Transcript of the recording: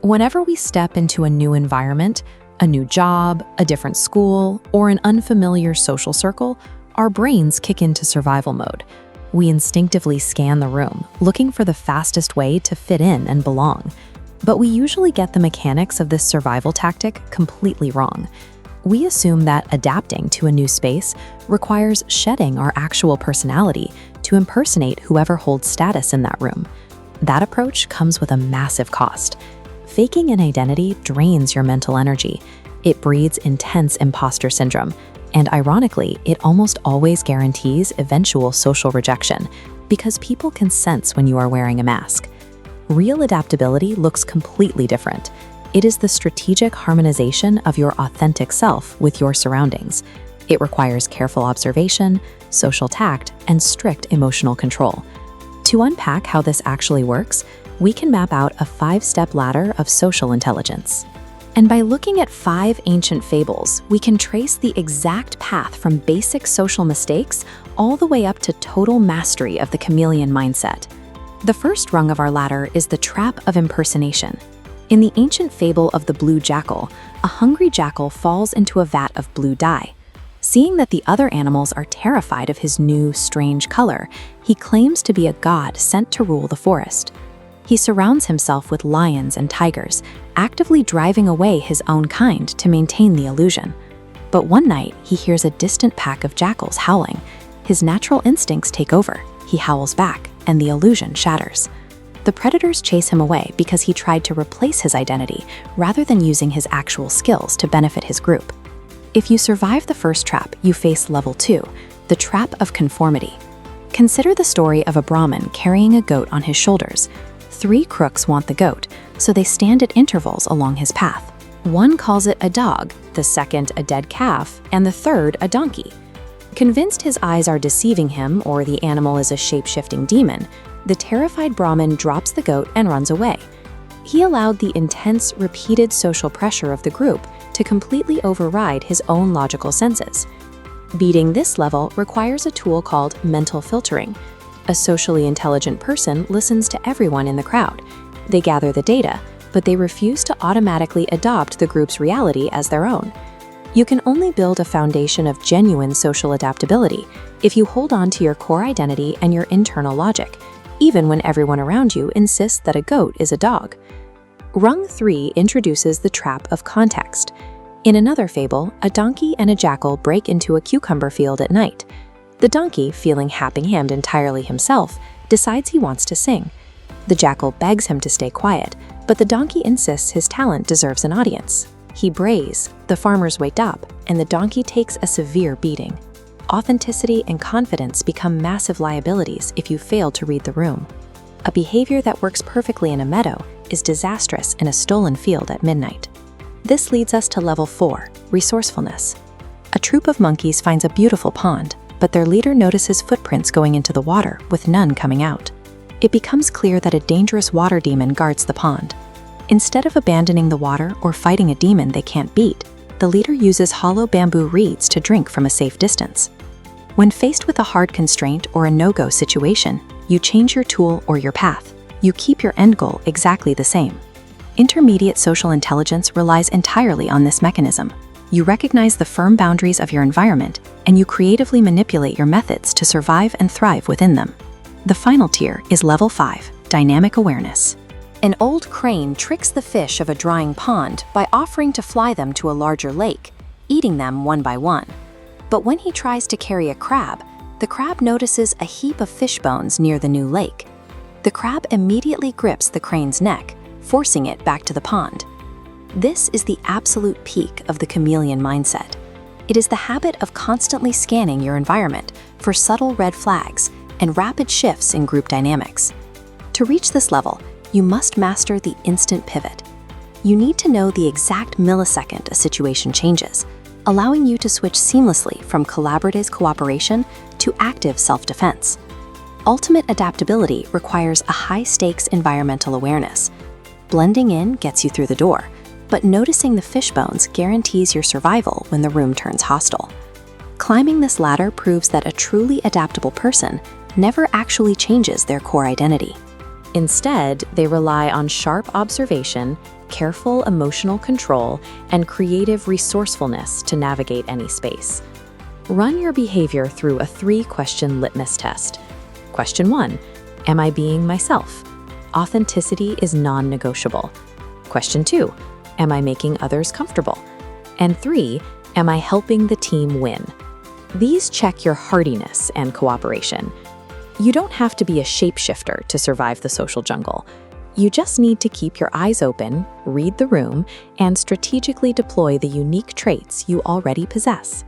Whenever we step into a new environment, a new job, a different school, or an unfamiliar social circle, our brains kick into survival mode. We instinctively scan the room, looking for the fastest way to fit in and belong. But we usually get the mechanics of this survival tactic completely wrong. We assume that adapting to a new space requires shedding our actual personality to impersonate whoever holds status in that room. That approach comes with a massive cost. Faking an identity drains your mental energy. It breeds intense imposter syndrome. And ironically, it almost always guarantees eventual social rejection because people can sense when you are wearing a mask. Real adaptability looks completely different. It is the strategic harmonization of your authentic self with your surroundings. It requires careful observation, social tact, and strict emotional control. To unpack how this actually works, we can map out a 5-step ladder of social intelligence. And by looking at 5 ancient fables, we can trace the exact path from basic social mistakes all the way up to total mastery of the chameleon mindset. The first rung of our ladder is the trap of impersonation. In the ancient fable of the blue jackal, a hungry jackal falls into a vat of blue dye. Seeing that the other animals are terrified of his new, strange color, he claims to be a god sent to rule the forest. He surrounds himself with lions and tigers, actively driving away his own kind to maintain the illusion. But one night, he hears a distant pack of jackals howling. His natural instincts take over. He howls back, and the illusion shatters. The predators chase him away because he tried to replace his identity rather than using his actual skills to benefit his group. If you survive the first trap, you face level 2, the trap of conformity. Consider the story of a Brahmin carrying a goat on his shoulders. 3 crooks want the goat, so they stand at intervals along his path. One calls it a dog, the second a dead calf, and the third a donkey. Convinced his eyes are deceiving him or the animal is a shape-shifting demon, the terrified Brahmin drops the goat and runs away. He allowed the intense, repeated social pressure of the group to completely override his own logical senses. Beating this level requires a tool called mental filtering. A socially intelligent person listens to everyone in the crowd. They gather the data, but they refuse to automatically adopt the group's reality as their own. You can only build a foundation of genuine social adaptability if you hold on to your core identity and your internal logic, even when everyone around you insists that a goat is a dog. Rung 3 introduces the trap of context. In another fable, a donkey and a jackal break into a cucumber field at night. The donkey, feeling happy-hammed entirely himself, decides he wants to sing. The jackal begs him to stay quiet, but the donkey insists his talent deserves an audience. He brays, the farmers wake up, and the donkey takes a severe beating. Authenticity and confidence become massive liabilities if you fail to read the room. A behavior that works perfectly in a meadow is disastrous in a stolen field at midnight. This leads us to level 4, resourcefulness. A troop of monkeys finds a beautiful pond, but their leader notices footprints going into the water with none coming out. It becomes clear that a dangerous water demon guards the pond. Instead of abandoning the water or fighting a demon they can't beat, the leader uses hollow bamboo reeds to drink from a safe distance. When faced with a hard constraint or a no-go situation, you change your tool or your path. You keep your end goal exactly the same. Intermediate social intelligence relies entirely on this mechanism. You recognize the firm boundaries of your environment, and you creatively manipulate your methods to survive and thrive within them. The final tier is level 5, dynamic awareness. An old crane tricks the fish of a drying pond by offering to fly them to a larger lake, eating them one by one. But when he tries to carry a crab, the crab notices a heap of fish bones near the new lake. The crab immediately grips the crane's neck, forcing it back to the pond. This is the absolute peak of the chameleon mindset. It is the habit of constantly scanning your environment for subtle red flags and rapid shifts in group dynamics. To reach this level, you must master the instant pivot. You need to know the exact millisecond a situation changes, allowing you to switch seamlessly from collaborative cooperation to active self-defense. Ultimate adaptability requires a high-stakes environmental awareness. Blending in gets you through the door, but noticing the fish bones guarantees your survival when the room turns hostile. Climbing this ladder proves that a truly adaptable person never actually changes their core identity. Instead, they rely on sharp observation, careful emotional control, and creative resourcefulness to navigate any space. Run your behavior through a 3-question litmus test. Question 1. Am I being myself? Authenticity is non-negotiable. Question 2. Am I making others comfortable? And 3. Am I helping the team win? These check your heartiness and cooperation. You don't have to be a shapeshifter to survive the social jungle. You just need to keep your eyes open, read the room, and strategically deploy the unique traits you already possess.